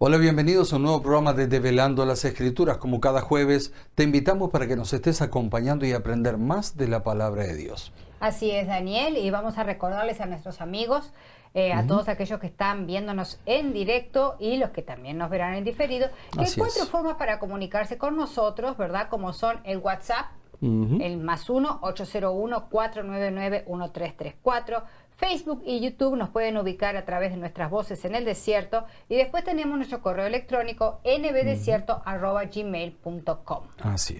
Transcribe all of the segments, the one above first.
Hola, bienvenidos a un nuevo programa de Develando las Escrituras. Como cada jueves, te invitamos para que nos estés acompañando y aprender más de la palabra de Dios. Así es, Daniel, y vamos a recordarles a nuestros amigos, a todos aquellos que están viéndonos en directo y los que también nos verán en diferido, que hay cuatro formas para comunicarse con nosotros, ¿verdad? Como son el WhatsApp, el +1 801 499 1334. Facebook y YouTube nos pueden ubicar a través de nuestras voces en el desierto, y después tenemos nuestro correo electrónico nbdesierto@gmail.com. Así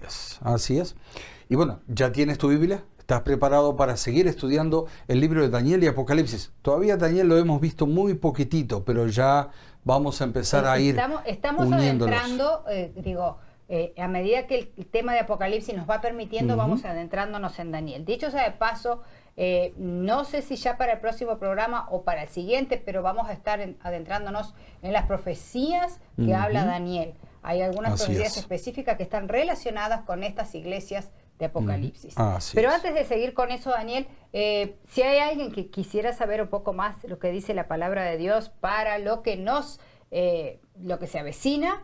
es. Y bueno, ¿ya tienes tu Biblia? ¿Estás preparado para seguir estudiando el libro de Daniel y Apocalipsis? Todavía Daniel lo hemos visto muy poquitito, pero ya vamos a empezar a ir Estamos adentrando, a medida que el tema de Apocalipsis nos va permitiendo, vamos adentrándonos en Daniel. Dicho sea de paso, no sé si ya para el próximo programa o para el siguiente, pero vamos a estar adentrándonos en las profecías que habla Daniel. Hay algunas profecías específicas que están relacionadas con estas iglesias de Apocalipsis. Pero antes de seguir con eso, Daniel, si hay alguien que quisiera saber un poco más lo que dice la palabra de Dios para lo que se avecina,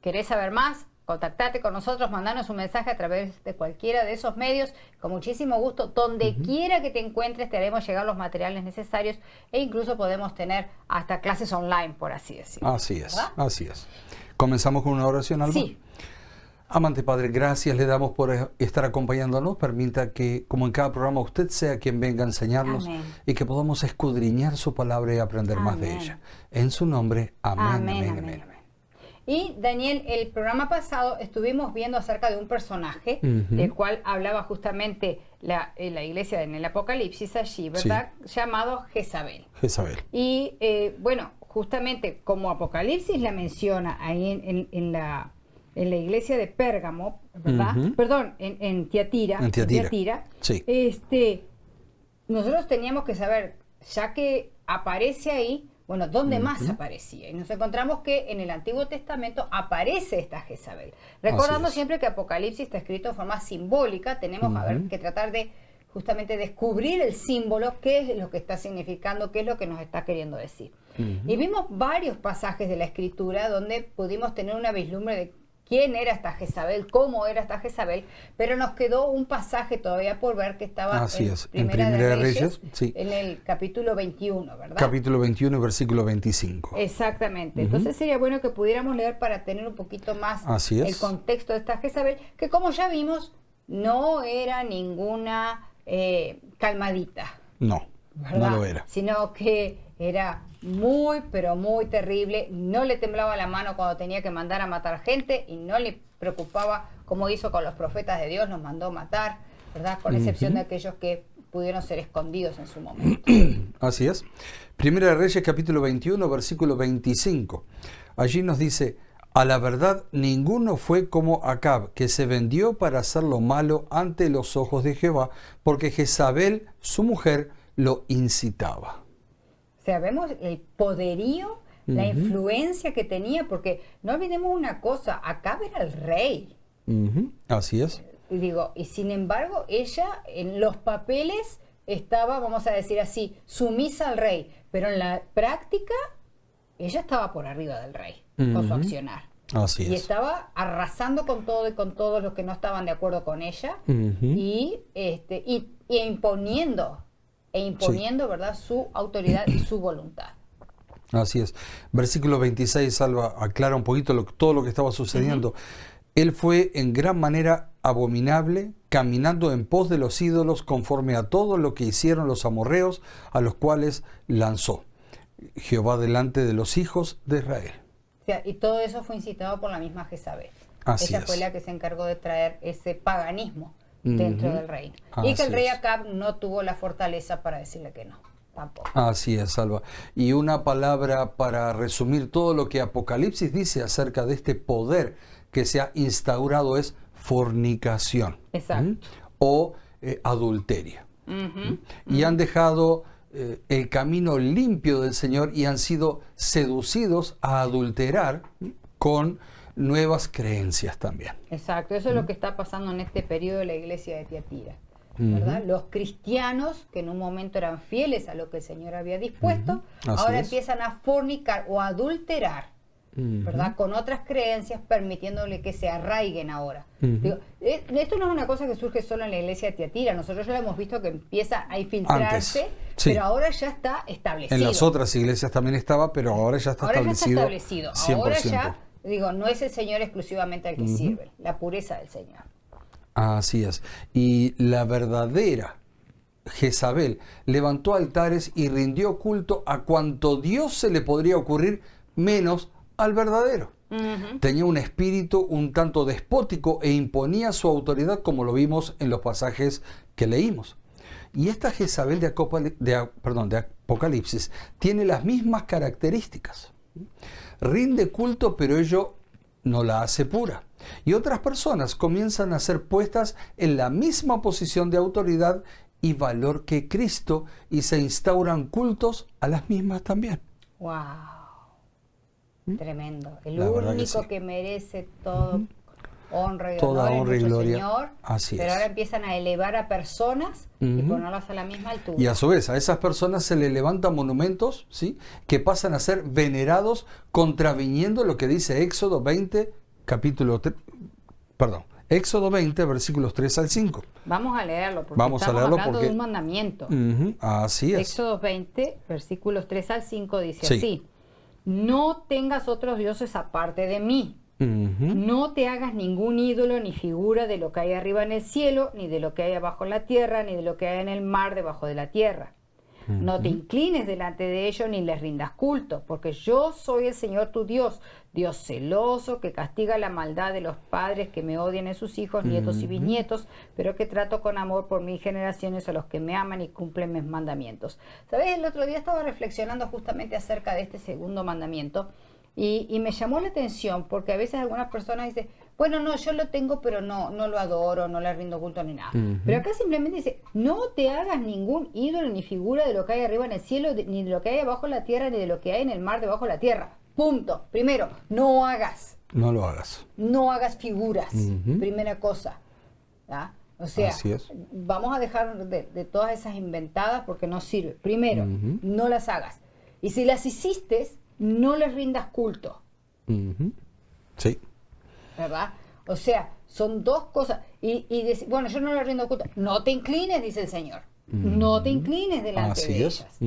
¿querés saber más? Contactate con nosotros, mandanos un mensaje a través de cualquiera de esos medios. Con muchísimo gusto, donde quiera que te encuentres, te haremos llegar los materiales necesarios, e incluso podemos tener hasta clases online, por así decirlo. Así es. ¿Comenzamos con una oración, Alba? Sí. Amante Padre, gracias le damos por estar acompañándonos. Permita que, como en cada programa, usted sea quien venga a enseñarnos. Amén. Y que podamos escudriñar su palabra y aprender más de ella. En su nombre, amén. Y Daniel, el programa pasado estuvimos viendo acerca de un personaje del cual hablaba justamente la iglesia en el Apocalipsis allí, ¿verdad? Sí. Llamado Jezabel. Y bueno, justamente como Apocalipsis la menciona ahí en la iglesia de Pérgamo, ¿verdad? Perdón, en Tiatira. Sí. Nosotros teníamos que saber, ya que aparece ahí, bueno, ¿dónde más aparecía? Y nos encontramos que en el Antiguo Testamento aparece esta Jezabel. Recordando siempre que Apocalipsis está escrito de forma simbólica, tenemos que tratar de justamente descubrir el símbolo, qué es lo que está significando, qué es lo que nos está queriendo decir. Y vimos varios pasajes de la Escritura donde pudimos tener una vislumbre de quién era esta Jezabel, cómo era esta Jezabel, pero nos quedó un pasaje todavía por ver que estaba en Primera de Reyes, en el capítulo 21, ¿verdad? Capítulo 21, versículo 25. Exactamente. Entonces sería bueno que pudiéramos leer para tener un poquito más el contexto de esta Jezabel, que como ya vimos, no era ninguna calmadita. No, ¿verdad? No lo era. Sino que era muy, pero muy terrible. No le temblaba la mano cuando tenía que mandar a matar gente, y no le preocupaba, como hizo con los profetas de Dios, los mandó matar, ¿verdad? Con excepción de aquellos que pudieron ser escondidos en su momento. Así es. Primera de Reyes, capítulo 21, versículo 25. Allí nos dice: a la verdad, ninguno fue como Acab, que se vendió para hacer lo malo ante los ojos de Jehová, porque Jezabel, su mujer, lo incitaba. O sea, vemos el poderío, la influencia que tenía, porque no olvidemos una cosa, Acab era el rey. Así es. Y sin embargo, ella en los papeles estaba, vamos a decir así, sumisa al rey, pero en la práctica ella estaba por arriba del rey con su accionar. Así es. Y estaba arrasando con todo y con todos los que no estaban de acuerdo con ella, y imponiendo, ¿verdad?, su autoridad y su voluntad. Así es. Versículo 26, Salva, aclara un poquito todo lo que estaba sucediendo. Él fue en gran manera abominable, caminando en pos de los ídolos, conforme a todo lo que hicieron los amorreos, a los cuales lanzó Jehová delante de los hijos de Israel. O sea, y todo eso fue incitado por la misma Jezabel. Así Ella fue la que se encargó de traer ese paganismo dentro del reino. Y que el rey Acab no tuvo la fortaleza para decirle que no, tampoco. Así es, Salva. Y una palabra para resumir todo lo que Apocalipsis dice acerca de este poder que se ha instaurado es fornicación. Exacto. O adulterio. Y han dejado el camino limpio del Señor y han sido seducidos a adulterar con nuevas creencias también. Exacto, eso es lo que está pasando en este periodo de la iglesia de Tiatira, ¿verdad? Los cristianos, que en un momento eran fieles a lo que el Señor había dispuesto, ahora empiezan a fornicar o a adulterar ¿verdad? Con otras creencias, permitiéndole que se arraiguen ahora. Digo, esto no es una cosa que surge solo en la iglesia de Tiatira, nosotros ya lo hemos visto que empieza a infiltrarse, sí. pero ahora ya está establecido. En las otras iglesias también estaba, pero ahora ya está establecido. Ya está establecido. 100%. Ahora ya, digo, no es el Señor exclusivamente al que sirve, la pureza del Señor. Así es. Y la verdadera Jezabel levantó altares y rindió culto a cuanto Dios se le podría ocurrir, menos al verdadero. Tenía un espíritu un tanto despótico e imponía su autoridad, como lo vimos en los pasajes que leímos. Y esta Jezabel de Apocalipsis tiene las mismas características. Rinde culto, pero ello no la hace pura. Y otras personas comienzan a ser puestas en la misma posición de autoridad y valor que Cristo y se instauran cultos a las mismas también. ¡Wow! Tremendo. El La verdad único sí. que merece todo honra y Toda honor honra es y nuestro gloria. Señor, Así pero es. ahora empiezan a elevar a personas y ponerlas a la misma altura. Y a su vez, a esas personas se le levantan monumentos, ¿sí?, que pasan a ser venerados, contraviniendo lo que dice Éxodo 20, Éxodo 20, versículos 3 al 5. Vamos a leerlo, porque Vamos a estamos leerlo hablando porque- de un mandamiento. Así es. Éxodo 20, versículos 3 al 5 dice Sí. así: no tengas otros dioses aparte de mí. No te hagas ningún ídolo ni figura de lo que hay arriba en el cielo, ni de lo que hay abajo en la tierra, ni de lo que hay en el mar debajo de la tierra. No te inclines delante de ellos ni les rindas culto, porque yo soy el Señor tu Dios, Dios celoso, que castiga la maldad de los padres que me odian en sus hijos, nietos y bisnietos, pero que trato con amor por mis generaciones a los que me aman y cumplen mis mandamientos. ¿Sabes? El otro día estaba reflexionando justamente acerca de este segundo mandamiento y me llamó la atención porque a veces algunas personas dicen, bueno, no, yo lo tengo, pero no lo adoro, no le rindo culto ni nada. Pero acá simplemente dice, no te hagas ningún ídolo ni figura de lo que hay arriba en el cielo, ni de lo que hay abajo en la tierra, ni de lo que hay en el mar debajo de la tierra. Punto. Primero, no hagas. No lo hagas. No hagas figuras. Primera cosa. ¿Ya? O sea, Así es. vamos a dejar de todas esas inventadas porque no sirve. Primero, no las hagas. Y si las hiciste, no les rindas culto. Sí. ¿Verdad? O sea, son dos cosas. Y bueno, yo no le rindo culto. No te inclines, dice el Señor. No te inclines delante Así de es. ellas.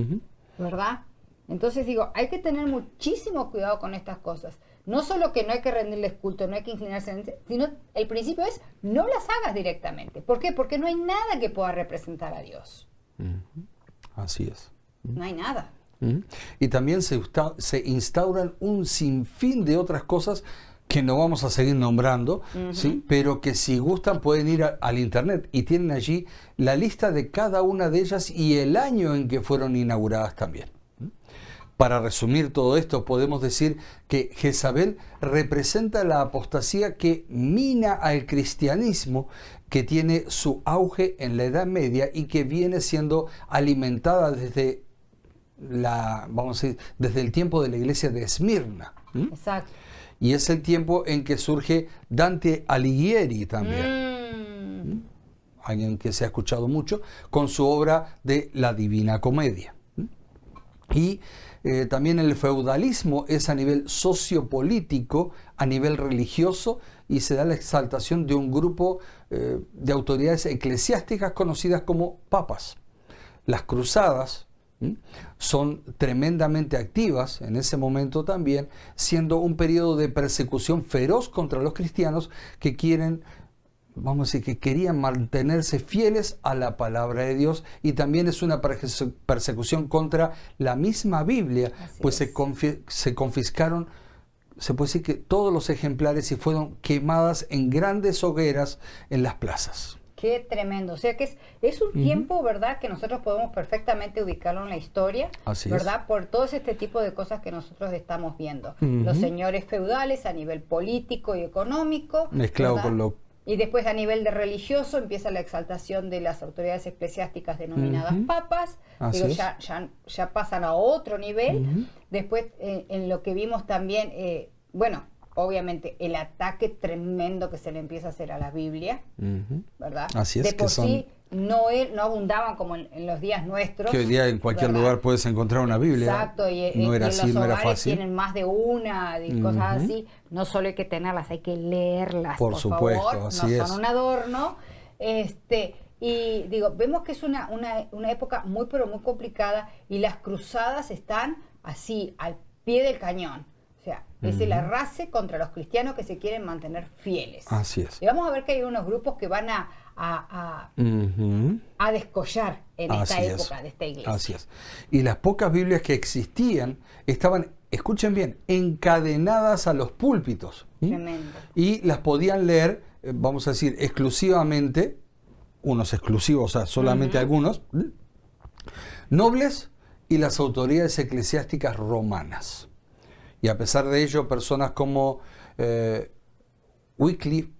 ¿Verdad? Entonces digo, hay que tener muchísimo cuidado con estas cosas. No solo que no hay que rendirles culto, no hay que inclinarse, sino el principio es no las hagas directamente. ¿Por qué? Porque no hay nada que pueda representar a Dios. Así es. No hay nada. Y también se instauran un sinfín de otras cosas que no vamos a seguir nombrando, ¿sí?, pero que si gustan pueden ir al internet y tienen allí la lista de cada una de ellas y el año en que fueron inauguradas también. Para resumir todo esto, podemos decir que Jezabel representa la apostasía que mina al cristianismo, que tiene su auge en la Edad Media y que viene siendo alimentada desde desde el tiempo de la iglesia de Esmirna. Exacto. Y es el tiempo en que surge Dante Alighieri también, alguien que se ha escuchado mucho, con su obra de La Divina Comedia. Y también el feudalismo es a nivel sociopolítico, a nivel religioso, y se da la exaltación de un grupo de autoridades eclesiásticas conocidas como papas. Las cruzadas son tremendamente activas en ese momento también, siendo un periodo de persecución feroz contra los cristianos que querían mantenerse fieles a la palabra de Dios, y también es una persecución contra la misma Biblia. Así pues es. se confiscaron, se puede decir que todos los ejemplares, y fueron quemadas en grandes hogueras en las plazas. Qué tremendo. O sea que es un tiempo, ¿verdad?, que nosotros podemos perfectamente ubicarlo en la historia, Así ¿verdad? es. Por todo este tipo de cosas que nosotros estamos viendo. Los señores feudales a nivel político y económico. Mezclado ¿verdad? con lo... Y después a nivel de religioso empieza la exaltación de las autoridades eclesiásticas denominadas papas. Así Digo, es. ya pasan a otro nivel. Después en lo que vimos también, bueno, obviamente el ataque tremendo que se le empieza a hacer a la Biblia, ¿verdad? Así es, De por que son sí, no abundaban como en los días nuestros. Que hoy día en cualquier ¿verdad? lugar puedes encontrar una Biblia. Exacto, no era y así, los no era hogares fácil. tienen más de una, y cosas así. No solo hay que tenerlas, hay que leerlas, Por supuesto, favor. así no es. son un adorno. Y digo, vemos que es una época muy, pero muy complicada, y las cruzadas están así, al pie del cañón. O sea, es el arrase contra los cristianos que se quieren mantener fieles. Así es. Y vamos a ver que hay unos grupos que van a descollar en esta época de esta iglesia. Así es. Y las pocas Biblias que existían estaban, escuchen bien, encadenadas a los púlpitos. Tremendo. Y las podían leer, vamos a decir, exclusivamente, unos exclusivos, o sea, solamente algunos, nobles y las autoridades eclesiásticas romanas. Y a pesar de ello, personas como Wycliffe,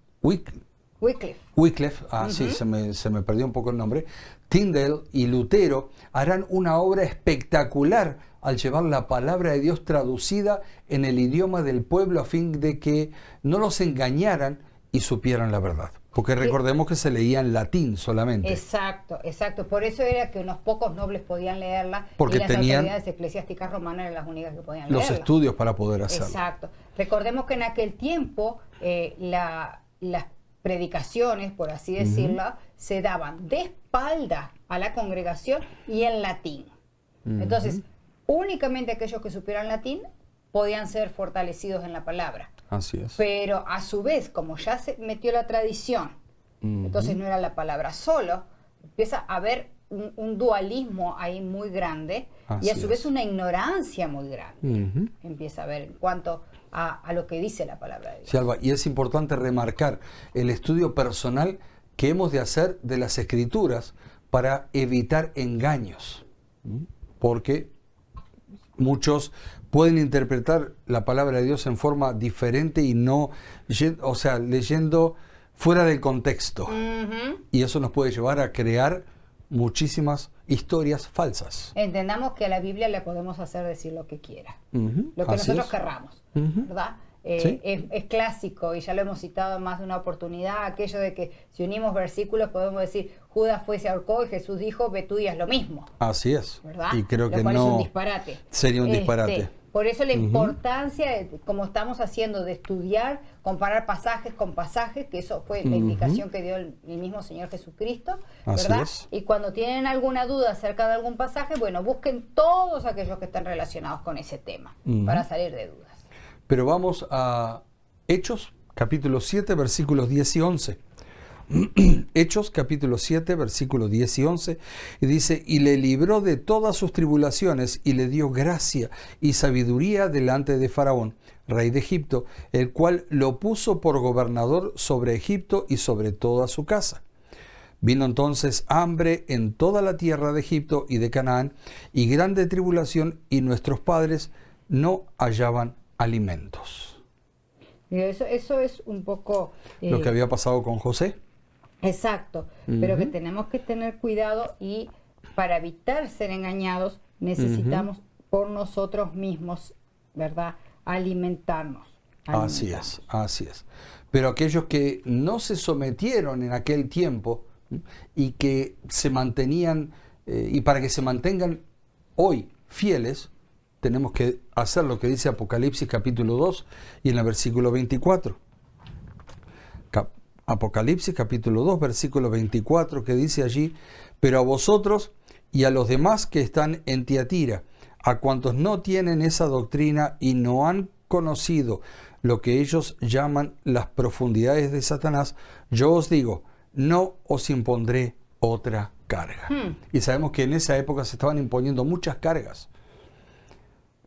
sí, se me perdió un poco el nombre, Tyndale y Lutero harán una obra espectacular al llevar la palabra de Dios traducida en el idioma del pueblo a fin de que no los engañaran y supieran la verdad. Porque recordemos que se leía en latín solamente. Exacto. Por eso era que unos pocos nobles podían leerla, porque y las tenían autoridades eclesiásticas romanas eran las únicas que podían los leerla. estudios para poder hacerlo. Exacto. Recordemos que en aquel tiempo las predicaciones, por así decirlo, se daban de espalda a la congregación y en latín. Entonces, únicamente aquellos que supieran latín podían ser fortalecidos en la palabra. Así es. Pero a su vez, como ya se metió la tradición, entonces no era la palabra solo, empieza a haber un dualismo ahí muy grande, y a su vez una ignorancia muy grande empieza a haber en cuanto a lo que dice la palabra de Dios. Sí, Alba, y es importante remarcar el estudio personal que hemos de hacer de las Escrituras para evitar engaños, porque muchos pueden interpretar la palabra de Dios en forma diferente y no, o sea, leyendo fuera del contexto. Y eso nos puede llevar a crear muchísimas historias falsas. Entendamos que a la Biblia le podemos hacer decir lo que quiera, lo que Así nosotros es. querramos, ¿verdad? Sí. Es clásico, y ya lo hemos citado en más de una oportunidad, aquello de que si unimos versículos podemos decir, Judas fue, se ahorcó, y Jesús dijo, ve tú y haz lo mismo. Así es. ¿Verdad? Y creo Lo que cual no es un disparate. sería un disparate. Por eso la importancia, como estamos haciendo, de estudiar, comparar pasajes con pasajes, que eso fue la indicación que dio el mismo Señor Jesucristo, ¿verdad? Así es. Y cuando tienen alguna duda acerca de algún pasaje, bueno, busquen todos aquellos que están relacionados con ese tema, para salir de dudas. Pero vamos a Hechos, capítulo 7, versículos 10 y 11. Hechos, capítulo 7, versículos 10 y 11, y dice, y le libró de todas sus tribulaciones, y le dio gracia y sabiduría delante de Faraón, rey de Egipto, el cual lo puso por gobernador sobre Egipto y sobre toda su casa. Vino entonces hambre en toda la tierra de Egipto y de Canaán, y grande tribulación, y nuestros padres no hallaban alimentos. Eso es un poco... Lo que había pasado con José. Exacto, pero que tenemos que tener cuidado, y para evitar ser engañados necesitamos por nosotros mismos, ¿verdad?, alimentarnos. Así es. Pero aquellos que no se sometieron en aquel tiempo y que se mantenían, y para que se mantengan hoy fieles, tenemos que hacer lo que dice Apocalipsis capítulo 2 y en el versículo 24. Apocalipsis capítulo 2, versículo 24, que dice allí, pero a vosotros y a los demás que están en Tiatira, a cuantos no tienen esa doctrina y no han conocido lo que ellos llaman las profundidades de Satanás, yo os digo, no os impondré otra carga. Y sabemos que en esa época se estaban imponiendo muchas cargas,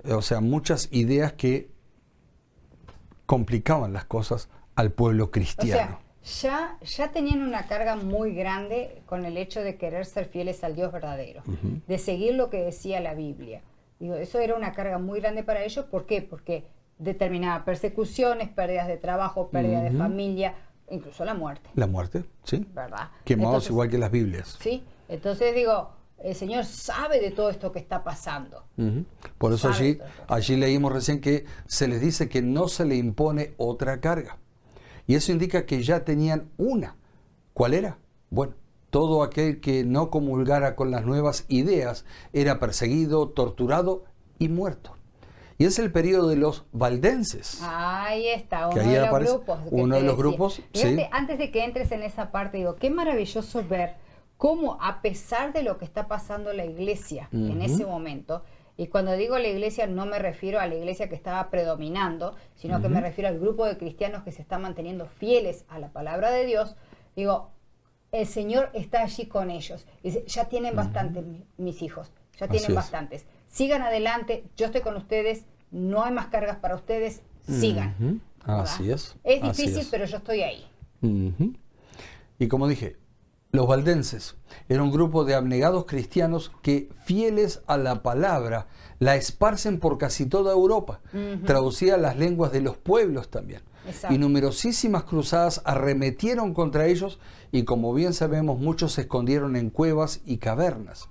o sea, muchas ideas que complicaban las cosas al pueblo cristiano. O sea, ya tenían una carga muy grande con el hecho de querer ser fieles al Dios verdadero, de seguir lo que decía la Biblia. Digo, eso era una carga muy grande para ellos. ¿Por qué? Porque determinaba persecuciones, pérdidas de trabajo, pérdida de familia, incluso la muerte. La muerte, sí. ¿Verdad? Quemados Entonces, igual que las Biblias. Sí, entonces digo, el Señor sabe de todo esto que está pasando. Por eso Sabe allí leímos recién que se les dice que no se le impone otra carga. Y eso indica que ya tenían una. ¿Cuál era? Bueno, todo aquel que no comulgara con las nuevas ideas era perseguido, torturado y muerto. Y es el periodo de los valdenses. Ahí está, Que uno ahí de los aparece grupos. que uno te de los decía. grupos, Fíjate, sí. antes de que entres en esa parte, digo, qué maravilloso ver cómo, a pesar de lo que está pasando en la iglesia en ese momento, y cuando digo la iglesia no me refiero a la iglesia que estaba predominando, sino que me refiero al grupo de cristianos que se están manteniendo fieles a la palabra de Dios, digo, el Señor está allí con ellos. Dice, ya tienen bastantes mis hijos, ya tienen bastantes. Sigan adelante, yo estoy con ustedes, no hay más cargas para ustedes, sigan. Así es. Es así difícil, es. pero yo estoy ahí. Y como dije, los valdenses eran un grupo de abnegados cristianos que, fieles a la palabra, la esparcen por casi toda Europa, traducida a las lenguas de los pueblos también. Exacto. Y numerosísimas cruzadas arremetieron contra ellos y, como bien sabemos, muchos se escondieron en cuevas y cavernas.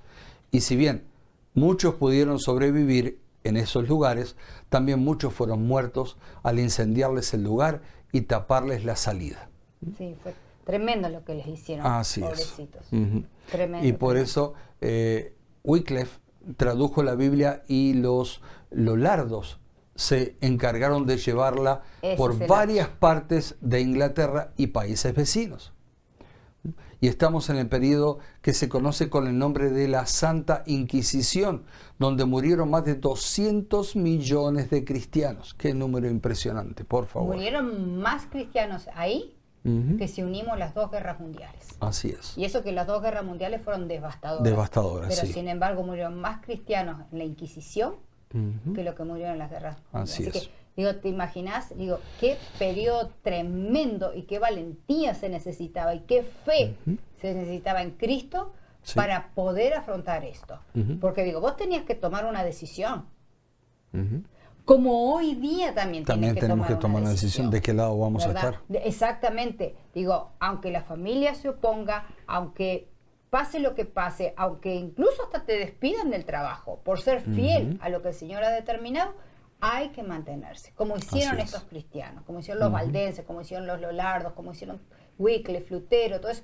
Y si bien muchos pudieron sobrevivir en esos lugares, también muchos fueron muertos al incendiarles el lugar y taparles la salida. Sí, fue tremendo lo que les hicieron, Así pobrecitos. es. Tremendo. Y por eso Wycliffe tradujo la Biblia y los lollardos se encargaron de llevarla por varias partes de Inglaterra y países vecinos. Y estamos en el periodo que se conoce con el nombre de la Santa Inquisición, donde murieron más de 200 millones de cristianos. Qué número impresionante, por favor. Murieron más cristianos ahí que si unimos las dos guerras mundiales. Así es. Y eso que las dos guerras mundiales fueron devastadoras. Devastadoras, pero sí. sin embargo murieron más cristianos en la Inquisición que lo que murieron en las guerras mundiales. Así es. Que, digo, ¿te imaginas? Digo, qué periodo tremendo y qué valentía se necesitaba y qué fe se necesitaba en Cristo para poder afrontar esto. Porque digo, vos tenías que tomar una decisión. Como hoy día también tenemos que tomar una decisión de qué lado vamos ¿verdad? a estar. Exactamente. Digo, aunque la familia se oponga, aunque pase lo que pase, aunque incluso hasta te despidan del trabajo por ser fiel a lo que el Señor ha determinado, hay que mantenerse, como hicieron estos cristianos, como hicieron los valdenses, como hicieron los lollardos, como hicieron Wycliffe, Lutero, todo eso,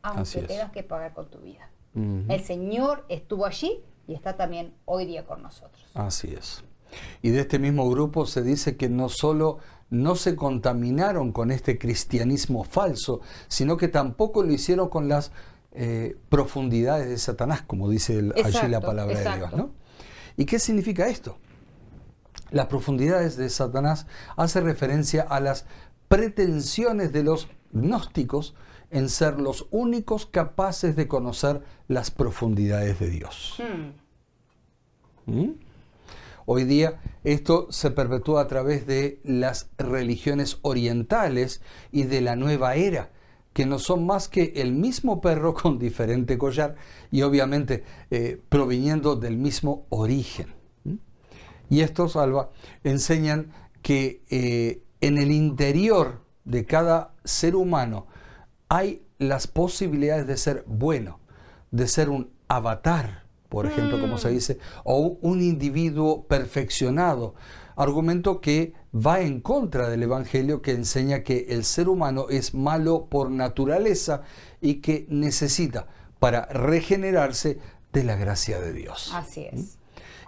aunque tengas que pagar con tu vida. El Señor estuvo allí y está también hoy día con nosotros. Así es. Y de este mismo grupo se dice que no solo no se contaminaron con este cristianismo falso, sino que tampoco lo hicieron con las profundidades de Satanás, como dice allí la palabra de Dios, ¿no? ¿Y qué significa esto? Las profundidades de Satanás hace referencia a las pretensiones de los gnósticos en ser los únicos capaces de conocer las profundidades de Dios. Hoy día esto se perpetúa a través de las religiones orientales y de la nueva era, que no son más que el mismo perro con diferente collar y obviamente proviniendo del mismo origen. Y estos, Alba, enseñan que en el interior de cada ser humano hay las posibilidades de ser bueno, de ser un avatar, por ejemplo, como se dice, o un individuo perfeccionado. Argumento que va en contra del Evangelio, que enseña que el ser humano es malo por naturaleza y que necesita, para regenerarse, de la gracia de Dios. Así es.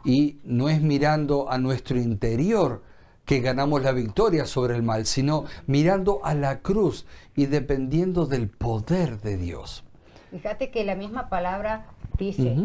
Y no es mirando a nuestro interior que ganamos la victoria sobre el mal, sino mirando a la cruz y dependiendo del poder de Dios. Fíjate que la misma palabra dice,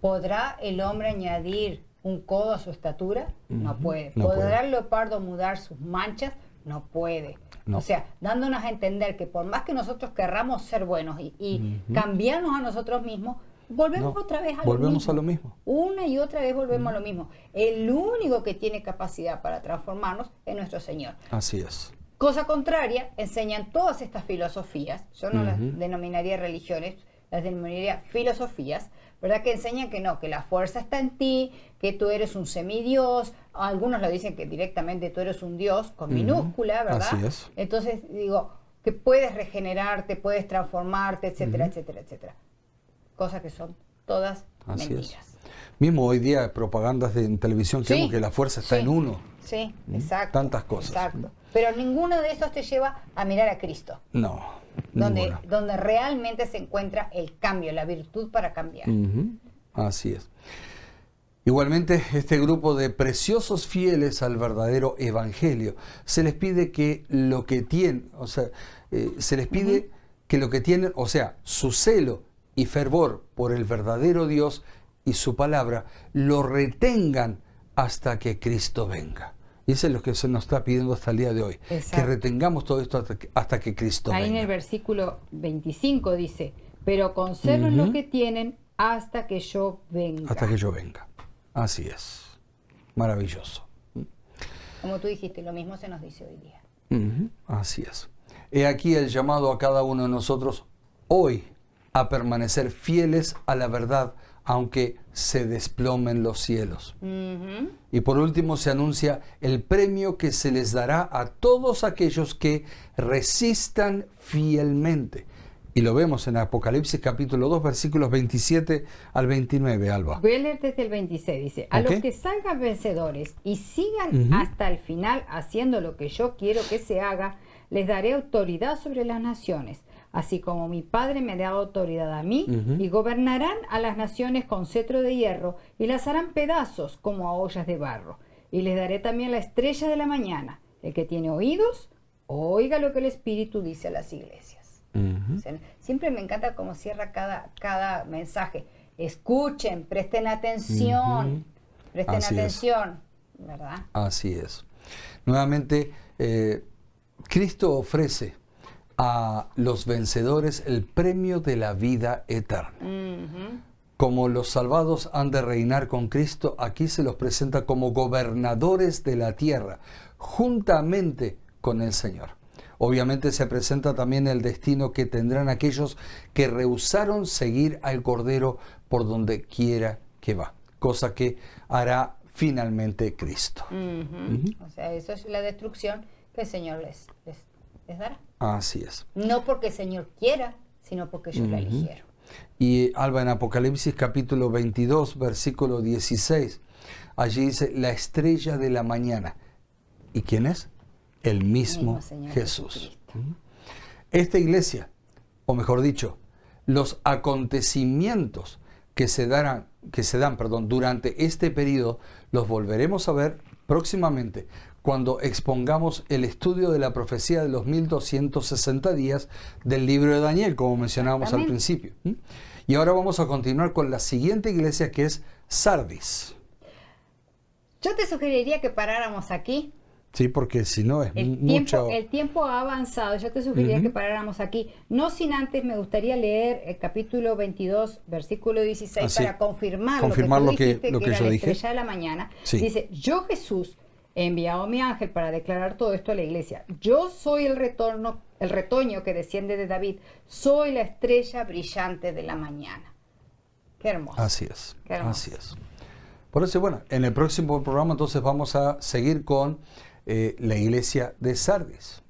¿podrá el hombre añadir un codo a su estatura? No puede. ¿Podrá el leopardo mudar sus manchas? No puede. No. O sea, dándonos a entender que por más que nosotros querramos ser buenos y cambiarnos a nosotros mismos, volvemos otra vez a lo mismo. Volvemos a lo mismo. Una y otra vez volvemos a lo mismo. El único que tiene capacidad para transformarnos es nuestro Señor. Así es. Cosa contraria, enseñan todas estas filosofías, yo no las denominaría religiones, las denominaría filosofías, ¿verdad? Que enseñan que no, que la fuerza está en ti, que tú eres un semidios, algunos lo dicen que directamente tú eres un dios con minúscula, ¿verdad? Así es. Entonces digo, que puedes regenerarte, puedes transformarte, etcétera, etcétera, etcétera. Cosas que son todas Así mentiras. Es. Mismo hoy día propagandas en televisión que vemos que la fuerza está en uno. Sí, exacto. Tantas cosas. Exacto. Pero ninguno de esos te lleva a mirar a Cristo. No. donde realmente se encuentra el cambio, la virtud para cambiar. Así es. Igualmente, este grupo de preciosos fieles al verdadero evangelio, se les pide que lo que tienen, o sea, se les pide que lo que tienen, o sea, su celo y fervor por el verdadero Dios y su palabra, lo retengan hasta que Cristo venga. Y eso es lo que se nos está pidiendo hasta el día de hoy. Exacto. Que retengamos todo esto hasta que Cristo venga. Ahí en el versículo 25 dice, pero conserven lo que tienen hasta que yo venga. Hasta que yo venga. Así es. Maravilloso. Como tú dijiste, lo mismo se nos dice hoy día. Así es. He aquí el llamado a cada uno de nosotros hoy a permanecer fieles a la verdad, aunque se desplomen los cielos. Y por último se anuncia el premio que se les dará a todos aquellos que resistan fielmente. Y lo vemos en Apocalipsis capítulo 2, versículos 27 al 29, Alba. Voy a leer desde el 26, dice, a los que salgan vencedores y sigan hasta el final haciendo lo que yo quiero que se haga, les daré autoridad sobre las naciones, así como mi Padre me ha dado autoridad a mí, y gobernarán a las naciones con cetro de hierro, y las harán pedazos como a ollas de barro. Y les daré también la estrella de la mañana. El que tiene oídos, oiga lo que el Espíritu dice a las iglesias. O sea, siempre me encanta cómo cierra cada mensaje. Escuchen, presten atención, ¿verdad? Así es. Nuevamente, Cristo ofrece a los vencedores el premio de la vida eterna. Como los salvados han de reinar con Cristo, aquí se los presenta como gobernadores de la tierra, juntamente con el Señor. Obviamente se presenta también el destino que tendrán aquellos que rehusaron seguir al Cordero por donde quiera que va, cosa que hará finalmente Cristo. O sea, eso es la destrucción que el Señor les dará. Así es. No porque el Señor quiera, sino porque ellos la eligieron. Y Alba, en Apocalipsis capítulo 22, versículo 16, allí dice, la estrella de la mañana. ¿Y quién es? El mismo Jesús. Esta iglesia, o mejor dicho, los acontecimientos que se dan durante este periodo, los volveremos a ver próximamente, cuando expongamos el estudio de la profecía de los 1260 días del libro de Daniel, como mencionábamos al principio. Y ahora vamos a continuar con la siguiente iglesia, que es Sardis. Yo te sugeriría que paráramos aquí. Sí, porque si no es mucho... El tiempo ha avanzado. Yo te sugeriría que paráramos aquí. No sin antes me gustaría leer el capítulo 22, versículo 16, para confirmar lo que yo dije. Estrella de la mañana. Sí. Dice, yo Jesús he enviado a mi ángel para declarar todo esto a la iglesia. Yo soy el retoño que desciende de David. Soy la estrella brillante de la mañana. Qué hermoso. Así es. Qué hermoso. Así es. Por eso, bueno, en el próximo programa entonces vamos a seguir con la iglesia de Sardis.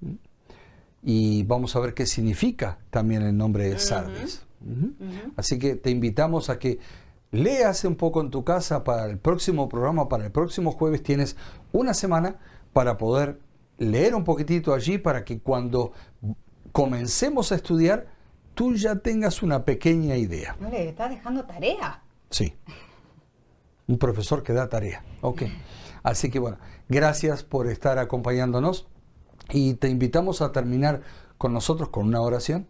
Y vamos a ver qué significa también el nombre de Sardis. Así que te invitamos a que leas un poco en tu casa para el próximo programa, para el próximo jueves. Tienes una semana para poder leer un poquitito allí, para que cuando comencemos a estudiar, tú ya tengas una pequeña idea. No le estás dejando tarea. Sí. Un profesor que da tarea. Ok. Así que bueno, gracias por estar acompañándonos y te invitamos a terminar con nosotros con una oración.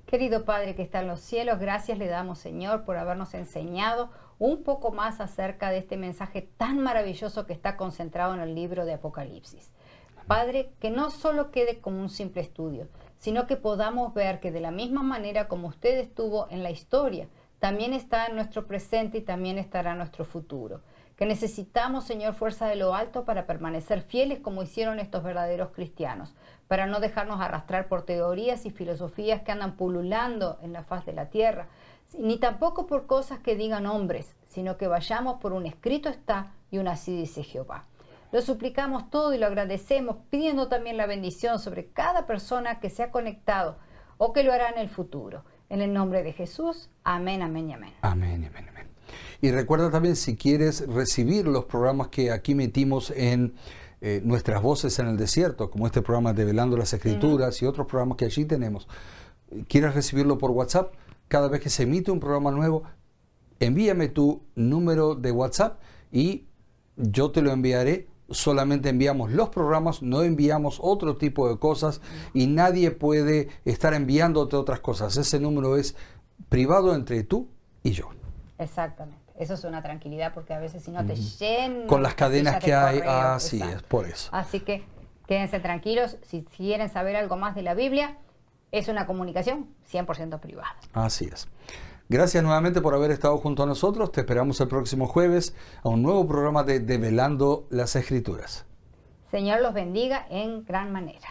Querido Padre que está en los cielos, gracias le damos, Señor, por habernos enseñado un poco más acerca de este mensaje tan maravilloso que está concentrado en el libro de Apocalipsis. Padre, que no solo quede como un simple estudio, sino que podamos ver que de la misma manera como usted estuvo en la historia, también está en nuestro presente y también estará en nuestro futuro. Que necesitamos, Señor, fuerza de lo alto para permanecer fieles como hicieron estos verdaderos cristianos, para no dejarnos arrastrar por teorías y filosofías que andan pululando en la faz de la tierra, ni tampoco por cosas que digan hombres, sino que vayamos por un escrito está y un así dice Jehová. Lo suplicamos todo y lo agradecemos, pidiendo también la bendición sobre cada persona que se ha conectado o que lo hará en el futuro. En el nombre de Jesús, amén, amén y amén. Amén, amén, amén. Y recuerda también, si quieres recibir los programas que aquí metimos en nuestras voces en el desierto, como este programa Develando las Escrituras y otros programas que allí tenemos, quieres recibirlo por WhatsApp, cada vez que se emite un programa nuevo, envíame tu número de WhatsApp y yo te lo enviaré. Solamente enviamos los programas, no enviamos otro tipo de cosas y nadie puede estar enviándote otras cosas. Ese número es privado entre tú y yo. Exactamente. Eso es una tranquilidad porque a veces si no te llenan con las cadenas que hay, así exacto. es, por eso. Así que quédense tranquilos, si quieren saber algo más de la Biblia, es una comunicación 100% privada. Así es. Gracias nuevamente por haber estado junto a nosotros. Te esperamos el próximo jueves a un nuevo programa de Develando las Escrituras. Señor los bendiga en gran manera.